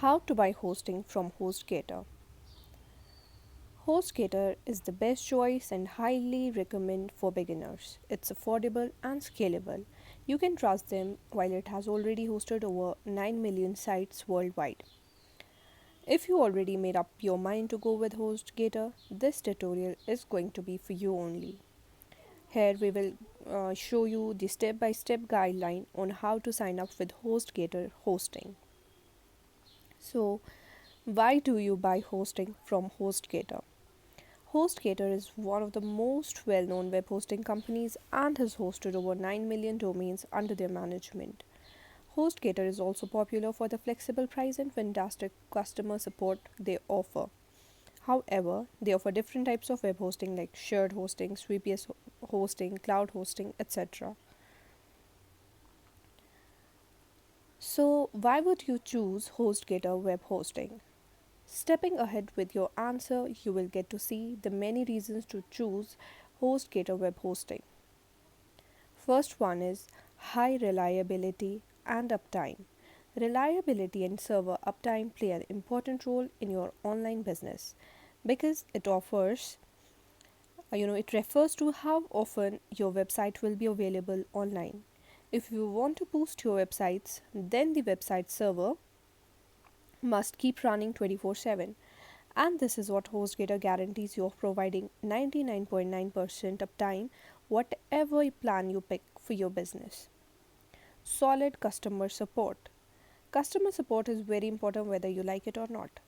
How to buy hosting from HostGator. HostGator is the best choice and highly recommend for beginners. It's affordable and scalable. You can trust them while it has already hosted over 9 million sites worldwide. If you already made up your mind to go with HostGator, this tutorial is going to be for you only. Here we will show you the step-by-step guideline on how to sign up with HostGator hosting. So, why do you buy hosting from HostGator? HostGator is one of the most well known web hosting companies and has hosted over 9 million domains under their management. HostGator is also popular for the flexible price and fantastic customer support they offer. However, they offer different types of web hosting like shared hosting, VPS hosting, cloud hosting, etc. So, why would you choose HostGator web hosting? Stepping ahead with your answer, you will get to see the many reasons to choose HostGator web hosting. First one is high reliability and uptime. Reliability and server uptime play an important role in your online business because it refers to how often your website will be available online. If you want to boost your websites, then the website server must keep running 24/7. And this is what HostGator guarantees you of providing 99.9% uptime, whatever plan you pick for your business. Solid customer support. Customer support is very important whether you like it or not.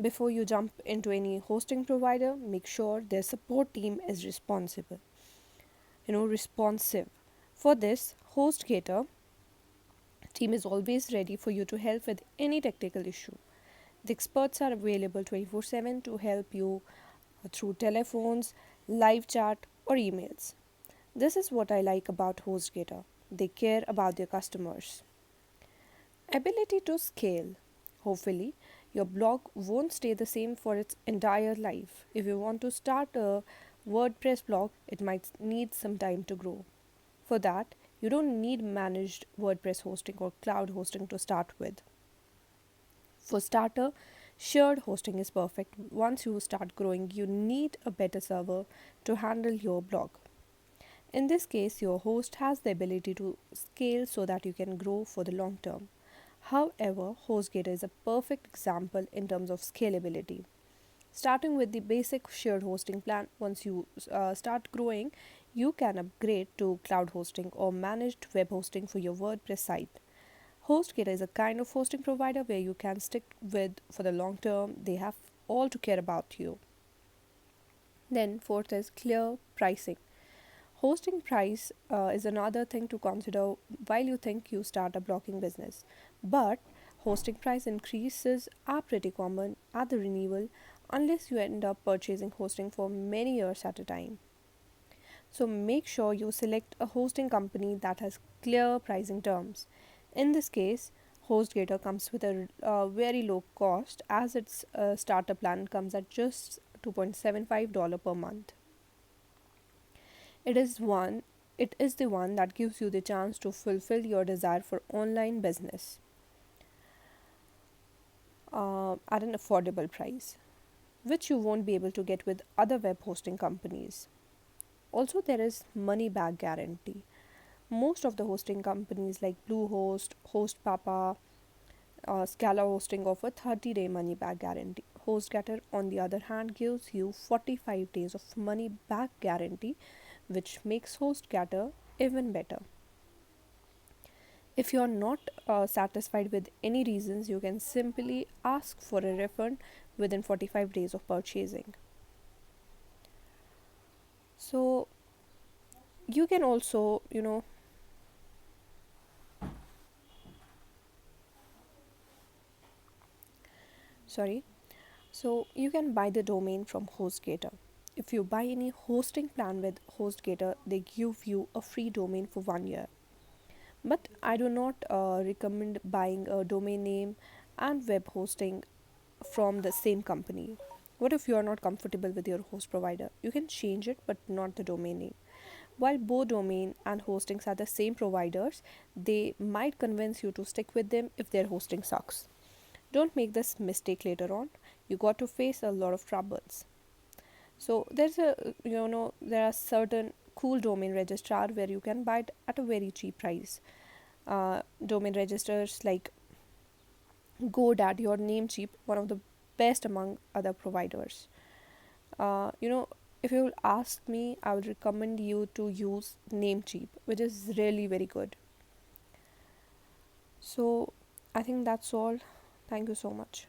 Before you jump into any hosting provider, make sure their support team is responsive. For this, HostGator team is always ready for you to help with any technical issue. The experts are available 24/7 to help you through telephones, live chat, or emails. This is what I like about HostGator. They care about their customers. Ability to scale. Hopefully, your blog won't stay the same for its entire life. If you want to start a WordPress blog, it might need some time to grow. For that, you don't need managed WordPress hosting or cloud hosting to start with. For starter, shared hosting is perfect. Once you start growing, you need a better server to handle your blog. In this case, your host has the ability to scale so that you can grow for the long term. However, HostGator is a perfect example in terms of scalability. Starting with the basic shared hosting plan, once you start growing, you can upgrade to cloud hosting or managed web hosting for your WordPress site. HostGator is a kind of hosting provider where you can stick with for the long term. They have all to care about you. Then, fourth is clear pricing. Hosting price is another thing to consider while you think you start a blogging business. But hosting price increases are pretty common at the renewal unless you end up purchasing hosting for many years at a time. So make sure you select a hosting company that has clear pricing terms. In this case, HostGator comes with a very low cost as its starter plan comes at just $2.75 per month. It is one it is the one that gives you the chance to fulfill your desire for online business at an affordable price, which you won't be able to get with other web hosting companies. Also, there is money back guarantee. Most of the hosting companies like Bluehost, HostPapa, Scala Hosting offer 30-day money back guarantee. HostGator, on the other hand, gives you 45 days of money back guarantee, which makes HostGator even better. If you are not satisfied with any reasons, you can simply ask for a refund within 45 days of purchasing. So, you can also, sorry, so you can buy the domain from HostGator. If you buy any hosting plan with HostGator, they give you a free domain for 1 year. But I do not recommend buying a domain name and web hosting from the same company. What if you are not comfortable with your host provider? You can change it, but not the domain name. While both domain and hostings are the same providers, they might convince you to stick with them if their hosting sucks. Don't make this mistake later on. You got to face a lot of troubles. So there are certain cool domain registrar where you can buy it at a very cheap price. Domain registers like GoDaddy or Namecheap, one of the best among other providers. uh, you know if you will ask me, I would recommend you to use Namecheap, which is really very good. So I think that's all. Thank you so much.